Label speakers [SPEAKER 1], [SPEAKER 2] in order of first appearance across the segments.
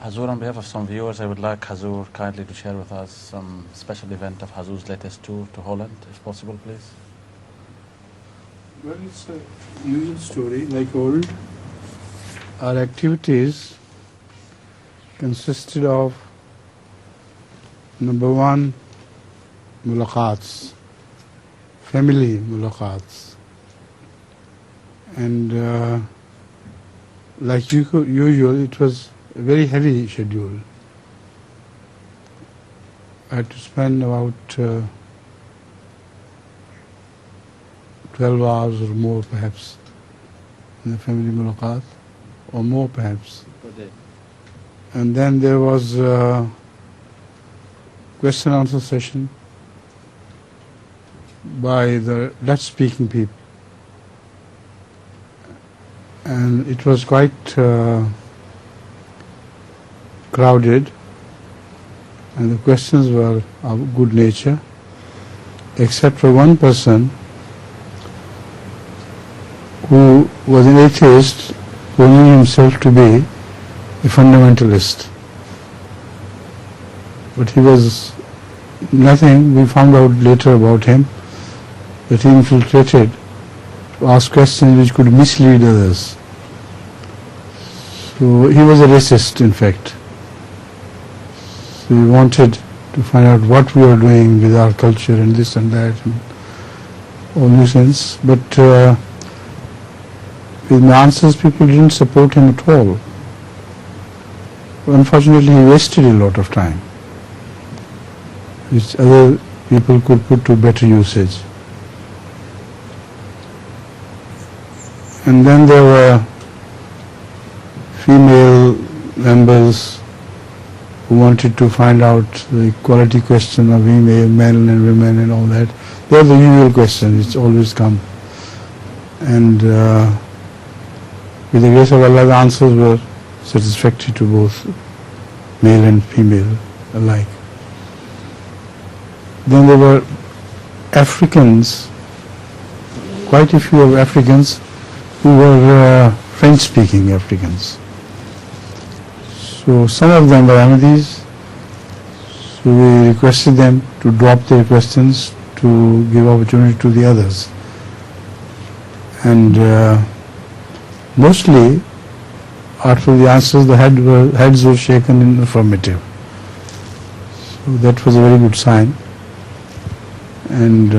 [SPEAKER 1] Hazur, on behalf of some viewers, I would like Hazur kindly to share with us some special event of Hazur's latest tour to Holland, if possible, please.
[SPEAKER 2] Well, it's a usual story, like old. Our activities consisted of, number one, mulaqats, family mulaqats. And like usual, it was a very heavy schedule. I had to spend about 12 hours or more perhaps in the family mulaqat, or more perhaps. And then there was a question and answer session by the Dutch speaking people. And it was quite crowded, and the questions were of good nature, except for one person who was an atheist who knew himself to be a fundamentalist. But he was nothing. We found out later about him that he infiltrated to ask questions which could mislead others. So he was a racist, in fact. So we wanted to find out what we are doing with our culture and this and that and all nuisance. But with my answers, people didn't support him at all. Unfortunately, he wasted a lot of time, which other people could put to better usage. And then there were female members who wanted to find out the equality question of men and women and all that. They are the usual questions which always come. And with the grace of Allah, the answers were satisfactory to both male and female alike. Then there were Africans, quite a few of Africans who were French-speaking Africans. So some of them were Ahmadis, so we requested them to drop their questions to give opportunity to the others. And mostly, after the answers, the heads were shaken in affirmative. So that was a very good sign. And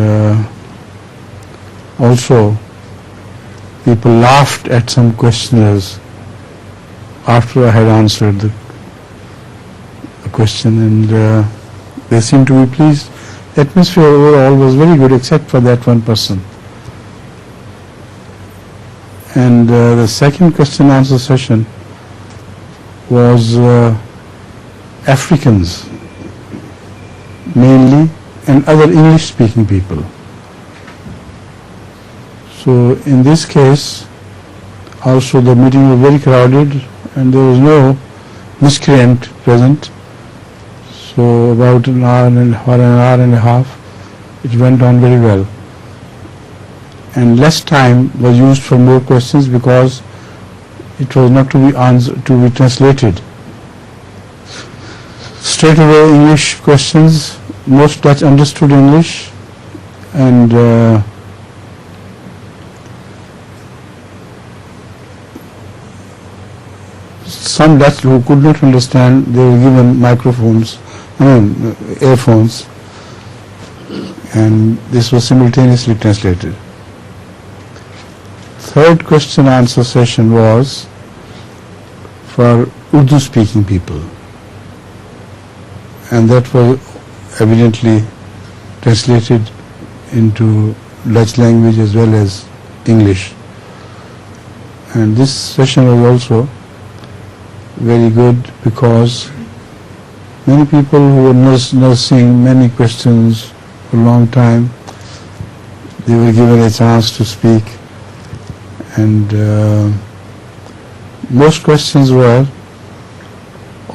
[SPEAKER 2] also, people laughed at some questioners after I had answered the question, and they seemed to be pleased. The atmosphere overall was very good, except for that one person. And the second question and answer session was Africans mainly, and other English speaking people. So in this case also the meeting was very crowded, and there was no miscreant present. So about an hour and a half, it went on very well. And less time was used for more questions because it was not to be answered, to be translated. Straight away English questions. Most Dutch understood English, and some Dutch who could not understand, they were given earphones, and this was simultaneously translated. Third question answer session was for Urdu speaking people, and that was evidently translated into Dutch language as well as English. And this session was also very good because many people who were nursing many questions for a long time, they were given a chance to speak, and most questions were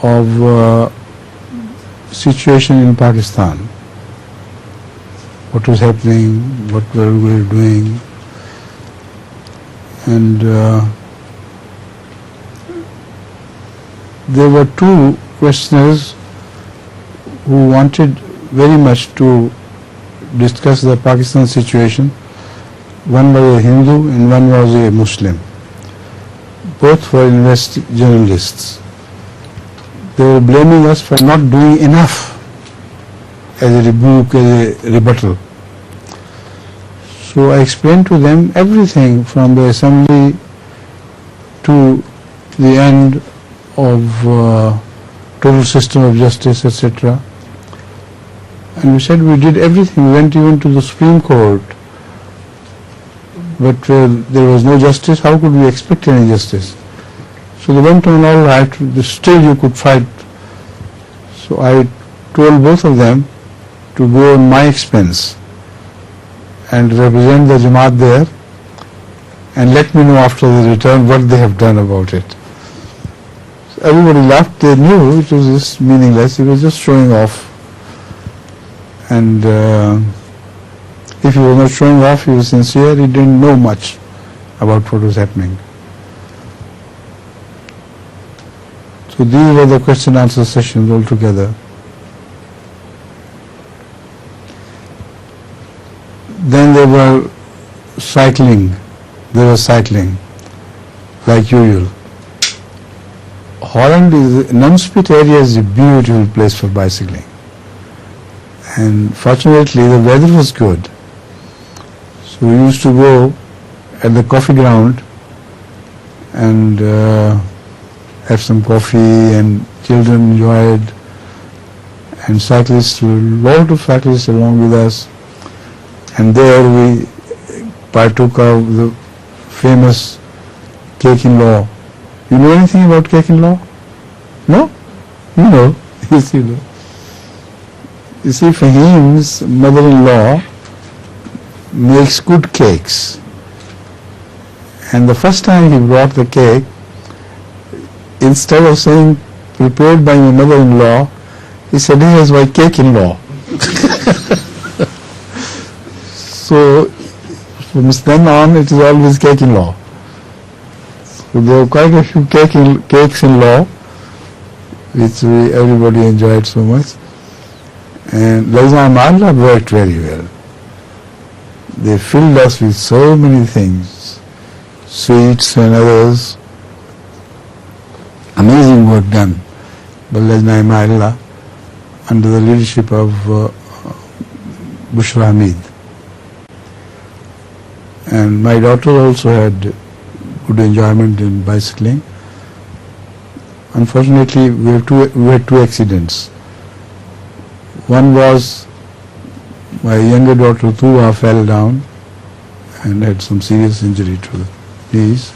[SPEAKER 2] of situation in Pakistan, what was happening, what were we doing, and there were two questioners who wanted very much to discuss the Pakistan situation. One was a Hindu and one was a Muslim. Both were journalists. They were blaming us for not doing enough as a rebuke, as a rebuttal. So I explained to them everything from the assembly to the end of total system of justice, etc. And we said we did everything. We went even to the Supreme Court. But there was no justice. How could we expect any justice? So they went on, all right, still you could fight. So I told both of them to go on my expense and represent the Jamaat there and let me know after the return what they have done about it. So everybody laughed. They knew it was just meaningless. He was just showing off. And if he was not showing off, he was sincere. He didn't know much about what was happening. So these were the question answer sessions altogether. Then they were cycling. Like usual. Holland is, non-spit area is a beautiful place for bicycling. And fortunately the weather was good. So we used to go at the coffee ground and have some coffee, and children enjoyed, and cyclists, a lot of cyclists along with us. And there we partook of the famous cake in law. You know anything about cake in law? No? You know. Yes, you know. You see, Fahim's mother-in-law makes good cakes. And the first time he brought the cake, instead of saying prepared by my mother-in-law, he said, here's my cake-in-law. So from then on, it is always cake-in-law. So there were quite a few cakes in law, which everybody enjoyed so much. And lajnah worked very well. They filled us with so many things, sweets and others. Amazing work done by Lajnah under the leadership of Bushra Hamid. And my daughter also had good enjoyment in bicycling. Unfortunately, we had two accidents. One was my younger daughter Tuva fell down and had some serious injury to the knees.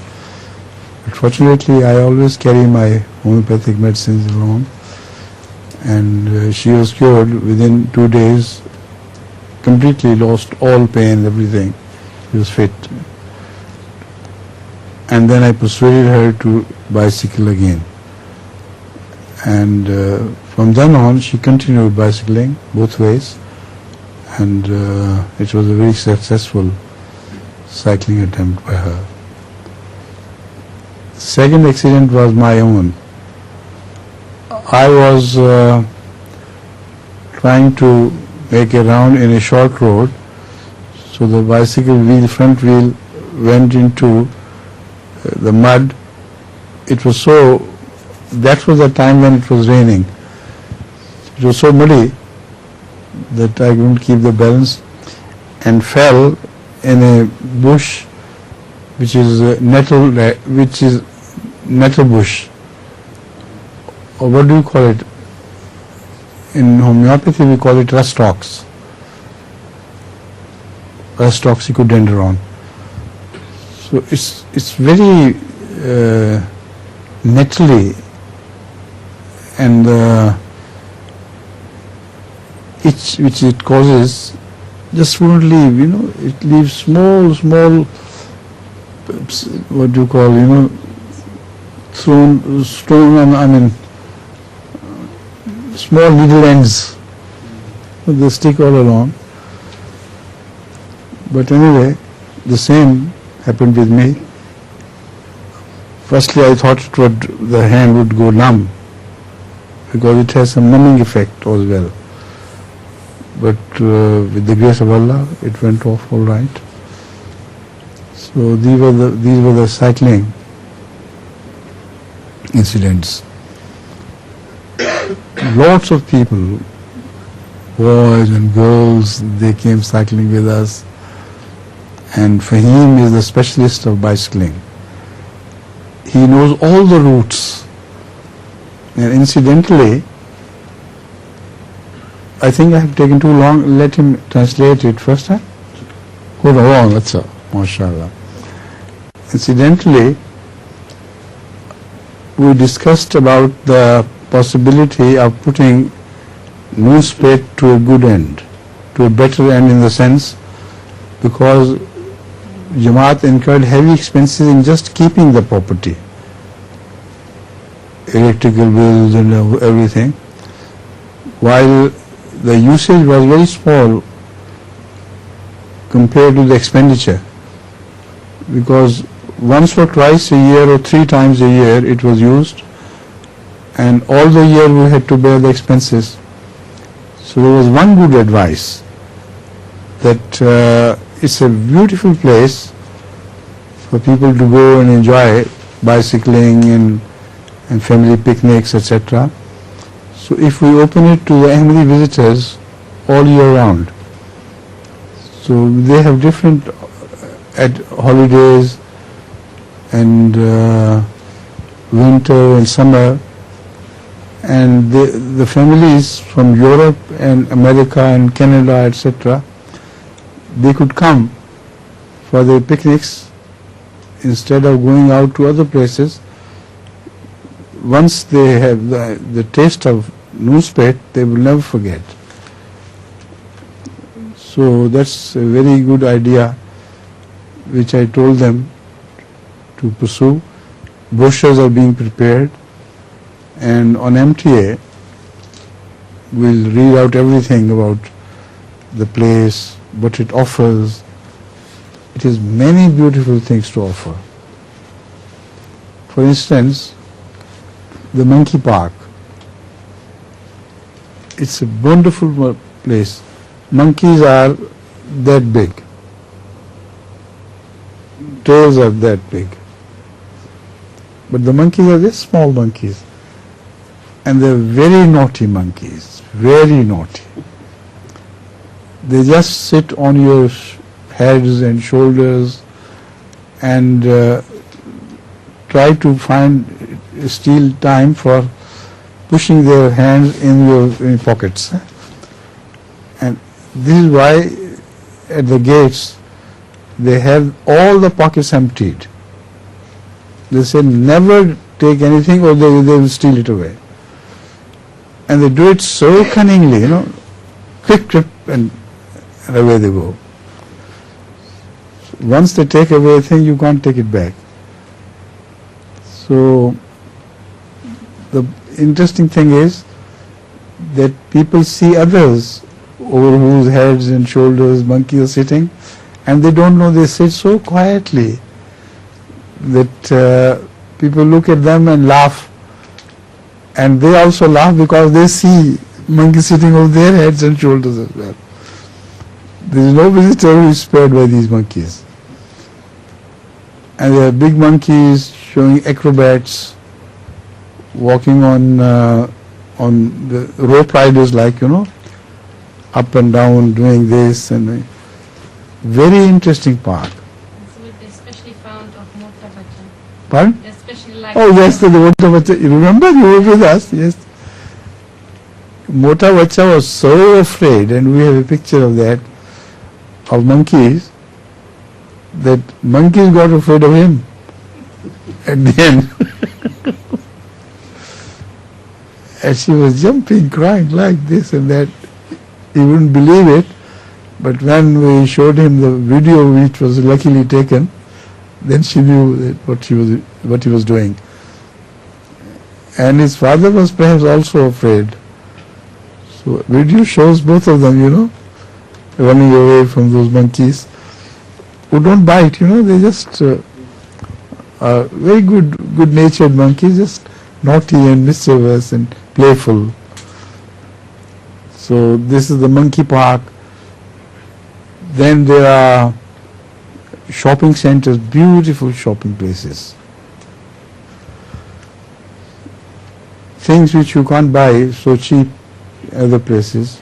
[SPEAKER 2] But fortunately, I always carry my homeopathic medicines along, and she was cured within 2 days, completely lost all pain, everything. She was fit. And then I persuaded her to bicycle again. And from then on, she continued bicycling both ways, and it was a very successful cycling attempt by her. Second accident was my own. I was trying to make a round in a short road, so the bicycle wheel, front wheel, went into the mud. It was so, that was the time when it was raining. It was so muddy that I couldn't keep the balance and fell in a bush which is nettle bush, or what do you call it? In homeopathy we call it rustox, rustocicodendron. So it's very nettly, and the itch which it causes just won't leave. It leaves small, what do you call, small needle ends. They stick all along. But anyway, the same happened with me. Firstly, I thought the hand would go numb because it has some numbing effect as well. But with the grace of Allah, it went off all right. So these were the cycling incidents. Lots of people, boys and girls, they came cycling with us. And Fahim is the specialist of bicycling. He knows all the routes. And incidentally, I think I have taken too long. Let him translate it first. Hold on, that's all. MashaAllah. Incidentally, we discussed about the possibility of putting newspaper to a good end, to a better end in the sense, because Jamaat incurred heavy expenses in just keeping the property, electrical bills and everything, while the usage was very small compared to the expenditure, because once or twice a year or 3 times a year it was used, and all the year we had to bear the expenses. So there was one good advice, that it's a beautiful place for people to go and enjoy bicycling and family picnics, etc. So if we open it to the Ahmadi visitors all year round, so they have different at holidays and winter and summer, and the families from Europe and America and Canada, etc., they could come for their picnics instead of going out to other places. Once they have the taste of newspaper, they will never forget. So that's a very good idea which I told them to pursue. Brochures are being prepared, and on MTA we'll read out everything about the place, what it offers. It has many beautiful things to offer. For instance, the monkey park. It's a wonderful place. Monkeys are that big. Tails are that big. But the monkeys are just small monkeys. And they're very naughty monkeys. Very naughty. They just sit on your heads and shoulders and try to steal time for pushing their hands in your pockets. And this is why at the gates they have all the pockets emptied. They say never take anything or they will steal it away. And they do it so cunningly, quick trip and away they go. Once they take away a thing, you can't take it back. So the interesting thing is that people see others over whose heads and shoulders monkeys are sitting, and they don't know they sit so quietly that people look at them and laugh, and they also laugh because they see monkeys sitting over their heads and shoulders as well. There is no visitor who is spared by these monkeys. And there are big monkeys showing acrobats walking on the rope riders, like up and down doing this, and very interesting park.
[SPEAKER 3] It's especially found of Mota Bacha.
[SPEAKER 2] Pardon?
[SPEAKER 3] Especially like.
[SPEAKER 2] Oh yes, the Mota Bacha. You remember, you were with us, yes. Mota Bacha was so afraid, and we have a picture of that, of monkeys, that monkeys got afraid of him at the end. And she was jumping, crying like this and that. He wouldn't believe it, but when we showed him the video which was luckily taken, then she knew that what he was doing. And his father was perhaps also afraid. So video shows both of them, running away from those monkeys who don't bite, they just are very good-natured monkeys, just naughty and mischievous and playful. So this is the monkey park. Then there are shopping centers, beautiful shopping places. Things which you can't buy so cheap other places.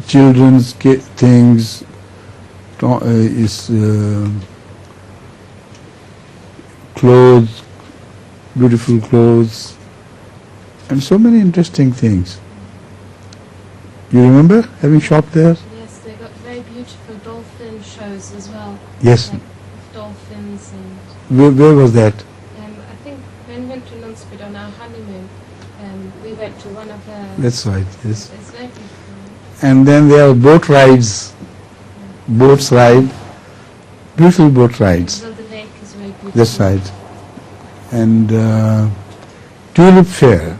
[SPEAKER 2] Children's things, clothes, beautiful clothes, and so many interesting things. You remember having shopped there?
[SPEAKER 3] Yes, they got very beautiful dolphin shows as well.
[SPEAKER 2] Yes.
[SPEAKER 3] Like dolphins and...
[SPEAKER 2] Where was that?
[SPEAKER 3] I think when we went to Lunsford on our honeymoon, we went to one of the...
[SPEAKER 2] That's right, yes.
[SPEAKER 3] It's very beautiful.
[SPEAKER 2] And then there are boat rides, boats ride, beautiful boat rides.
[SPEAKER 3] Well, the lake is very beautiful.
[SPEAKER 2] That's right. And tulip fair.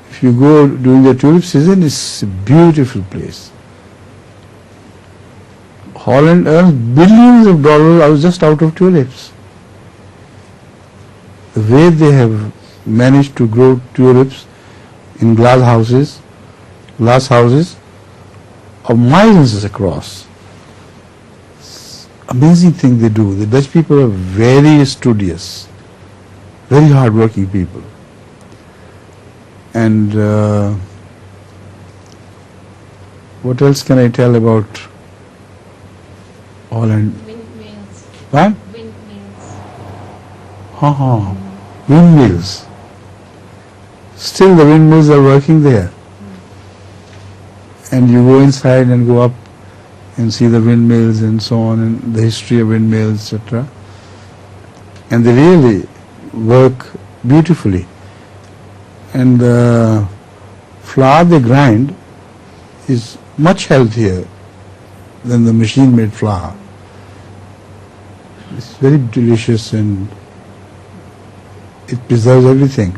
[SPEAKER 2] If you go during the tulip season, it's a beautiful place. Holland earns billions of dollars just out of tulips. The way they have managed to grow tulips in glass houses of miles across. It's amazing thing they do. The Dutch people are very studious, very hard-working people. And what else can I tell about Holland?
[SPEAKER 3] Windmills.
[SPEAKER 2] What?
[SPEAKER 3] Windmills.
[SPEAKER 2] Windmills. Still the windmills are working there. And you go inside and go up and see the windmills and so on, and the history of windmills, etc. And they really work beautifully. And the flour they grind is much healthier than the machine-made flour. It's very delicious and it preserves everything.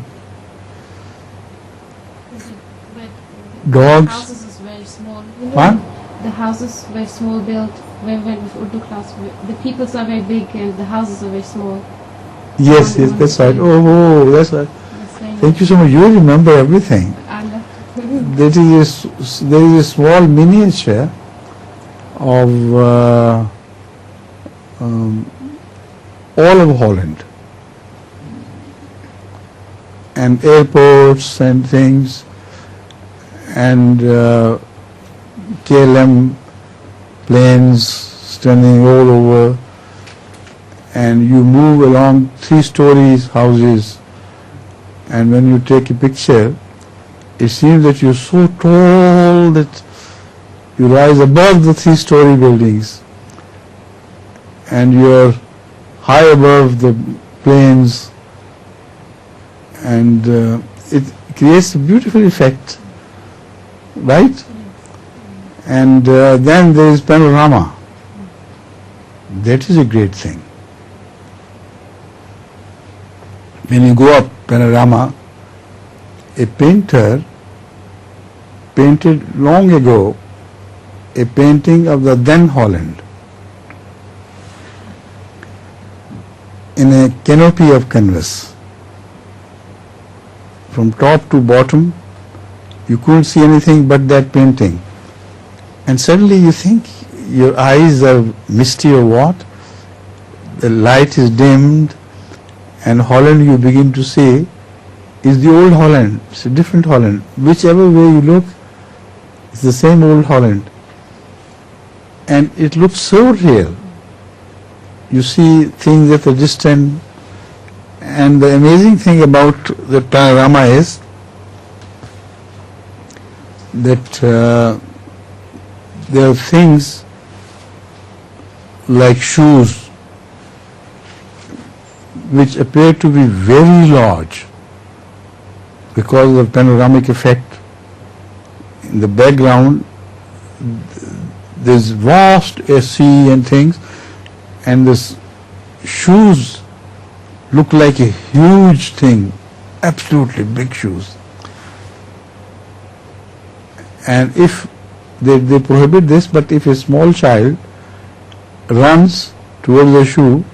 [SPEAKER 3] But
[SPEAKER 2] Dogs.
[SPEAKER 3] the houses is very small.
[SPEAKER 2] What?
[SPEAKER 3] The houses were small built. When we went with Urdu class, the peoples are very big and the houses are very small.
[SPEAKER 2] Yes, that's right. Oh, that's right. Thank you so much. You remember everything. There is a small miniature of all of Holland, and airports and things, and KLM planes standing all over, and you move along 3-story houses, and when you take a picture, it seems that you're so tall that you rise above the 3-story buildings, and you're high above the planes, and it creates a beautiful effect, right? And then there is panorama. That is a great thing. When you go up panorama, a painter painted long ago a painting of the then Holland in a canopy of canvas. From top to bottom, you couldn't see anything but that painting. And suddenly you think your eyes are misty or what? The light is dimmed, and Holland you begin to see is the old Holland. It's a different Holland. Whichever way you look, it's the same old Holland. And it looks so real. You see things at a distance, and the amazing thing about the panorama is that there are things like shoes which appear to be very large because of the panoramic effect. In the background, there's vast sea and things, and this shoes look like a huge thing, absolutely big shoes. And if they prohibit this, but if a small child runs towards the shoe,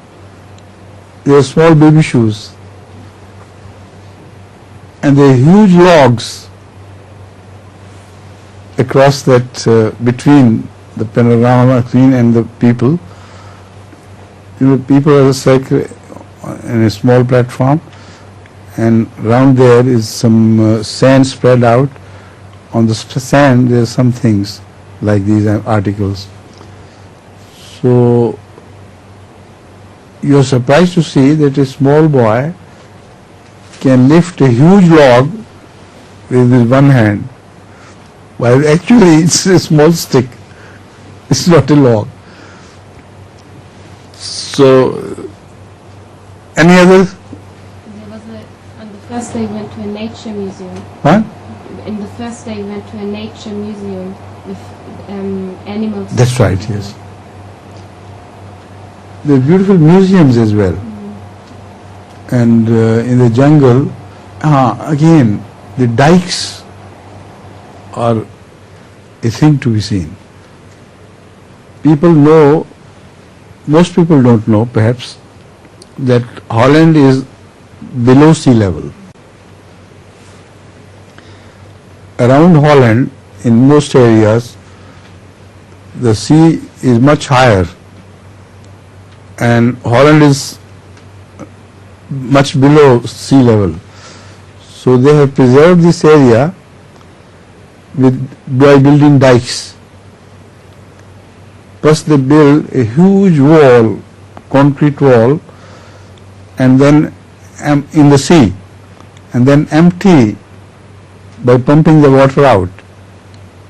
[SPEAKER 2] They are small baby shoes, and they are huge logs across that between the panorama screen and the people. People are circle in a small platform, and round there is some sand spread out. On the sand there are some things like these articles. So you're surprised to see that a small boy can lift a huge log with his one hand, while actually it's a small stick. It's not a log. So, any other?
[SPEAKER 3] There was on the first day we went to a nature museum.
[SPEAKER 2] Huh?
[SPEAKER 3] In the first day we went to a nature museum with animals.
[SPEAKER 2] That's right, yes. There are beautiful museums as well. And in the jungle, again, the dikes are a thing to be seen. People know, most people don't know perhaps, that Holland is below sea level. Around Holland, in most areas, the sea is much higher, and Holland is much below sea level. So they have preserved this area by building dikes. Plus they build a huge wall, concrete wall, and then in the sea, and then empty by pumping the water out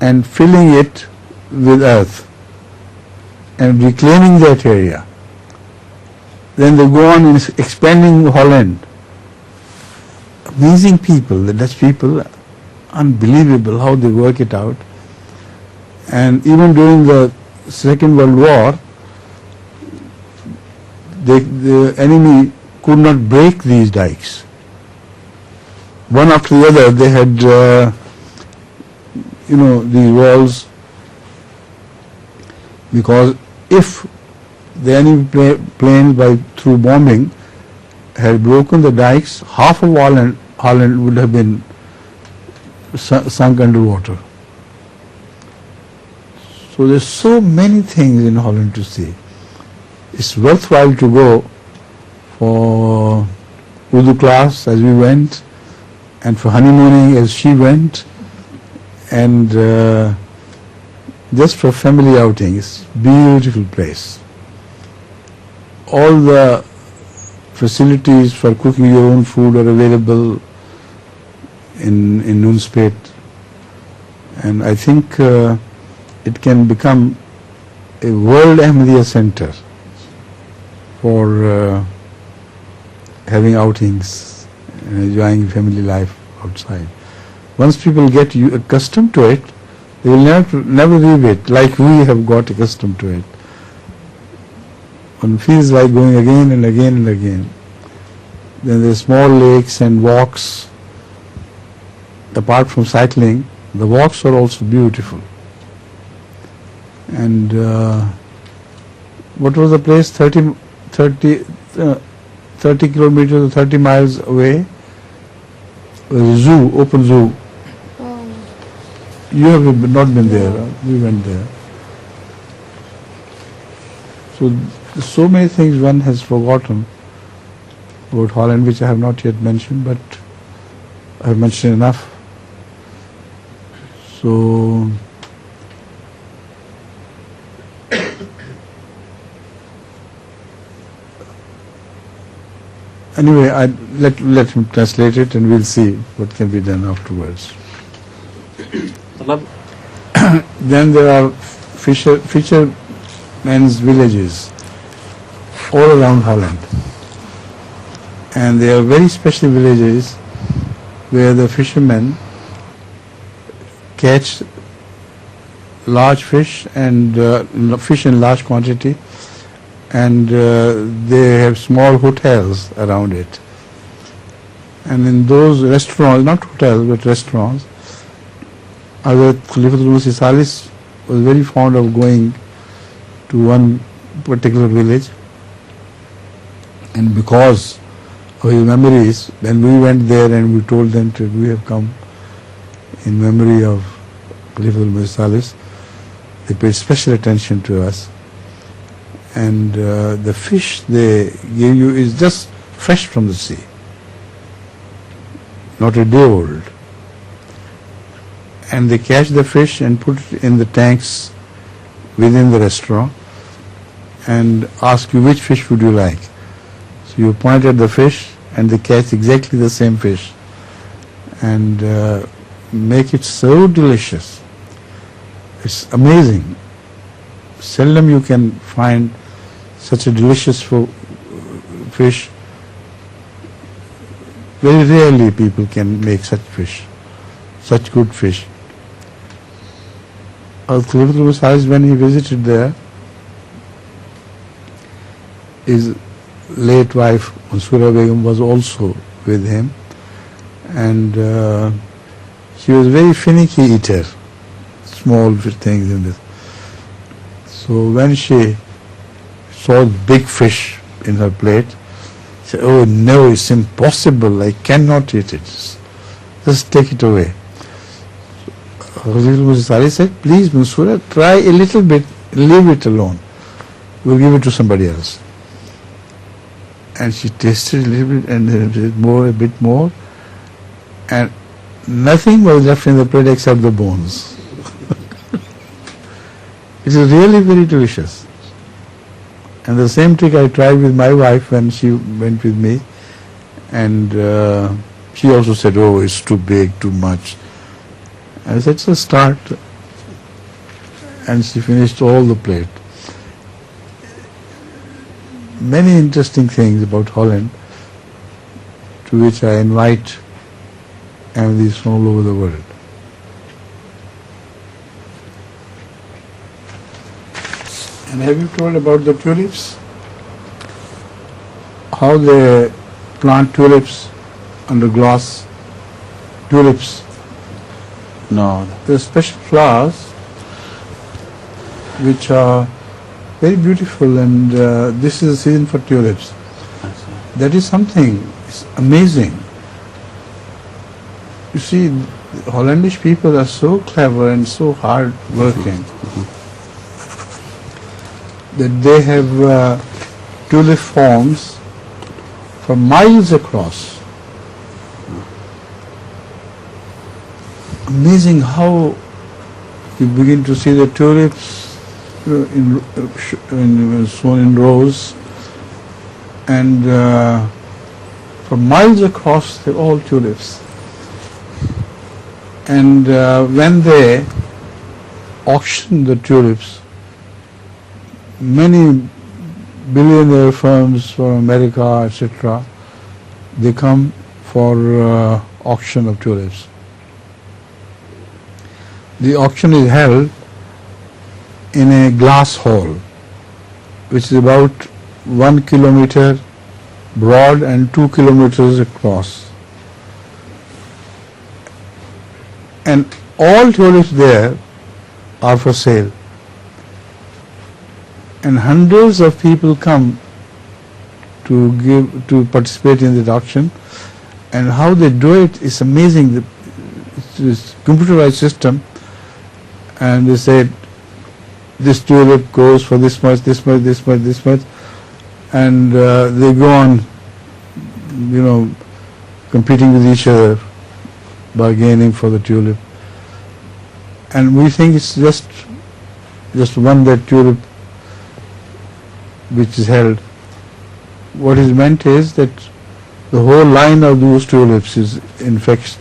[SPEAKER 2] and filling it with earth and reclaiming that area. Then they go on expanding Holland. Amazing people, the Dutch people, unbelievable how they work it out. And even during the Second World War, the enemy could not break these dikes. One after the other, they had, these walls, because if the enemy planes through bombing had broken the dikes, half of Holland would have been sunk underwater. So there's so many things in Holland to see. It's worthwhile to go for Urdu class as we went, and for honeymooning as she went, and just for family outing. It's a beautiful place. All the facilities for cooking your own food are available in Nunspeet, and I think it can become a world Ahmediyya center for having outings and enjoying family life outside. Once people get accustomed to it, they will never leave it, like we have got accustomed to it. One feels like going again and again and again. Then there are small lakes and walks. Apart from cycling, the walks are also beautiful. And what was the place? 30 kilometers or 30 miles away, a zoo, open zoo. You have not been there. We went there. So many things one has forgotten about Holland, which I have not yet mentioned, but I have mentioned enough. So anyway, let him translate it, and we'll see what can be done afterwards. Then there are fishermen's villages all around Holland, and they are very special villages where the fishermen catch large fish and fish in large quantity, and they have small hotels around it. And in those restaurants, not hotels but restaurants, Khalifa was very fond of going to one particular village, And because of his memories, when we went there and we told them that we have come in memory of Khalifa al-Mursalis, they paid special attention to us. And the fish they give you is just fresh from the sea, not a day old. And they catch the fish and put it in the tanks within the restaurant and ask you which fish would you like. So you point at the fish and they catch exactly the same fish and make it so delicious. It's amazing. Seldom you can find such a delicious fish. Very rarely people can make such fish, such good fish. Khalifa al-Mursalis, when he visited there, his late wife Masrur Begum was also with him, and she was a very finicky eater, small things in this. So when she saw big fish in her plate, she said, "Oh no, it's impossible, I cannot eat it, just take it away." Khalifa al-Mursalis said, "Please, Masrur, try a little bit, leave it alone, we'll give it to somebody else." And she tasted a little bit and a bit more, and nothing was left in the plate except the bones. It is really very delicious. And the same trick I tried with my wife when she went with me, and she also said, "Oh, it's too big, too much." I said, "So start." And she finished all the plate. Many interesting things about Holland, to which I invite Ahmadis from all over the world. And have you told about the tulips? How they plant tulips under glass? Tulips.
[SPEAKER 1] No.
[SPEAKER 2] There are special flowers which are very beautiful, and this is the season for tulips. That is something, it's amazing. You see, Hollandish people are so clever and so hard working that they have tulip farms for miles across. Amazing how you begin to see the tulips sown in rows, and for miles across they're all tulips. And when they auction the tulips, many billionaire firms from America, etc., they come for auction of tulips. The auction is held in a glass hall, which is about 1 kilometer broad and 2 kilometers across. And all tulips there are for sale. And hundreds of people come to participate in the auction. And how they do it is amazing. It's this computerized system. And they said, this tulip goes for this much, this much, this much, this much, and they go on, competing with each other, bargaining for the tulip. And we think it's just one that tulip which is held. What is meant is that the whole line of those tulips is in fact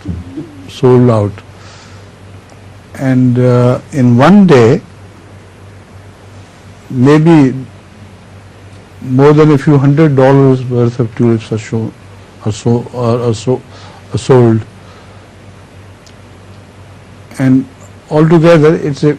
[SPEAKER 2] sold out. And in one day, maybe more than a few $100 worth of tulips are sold. And altogether, it's a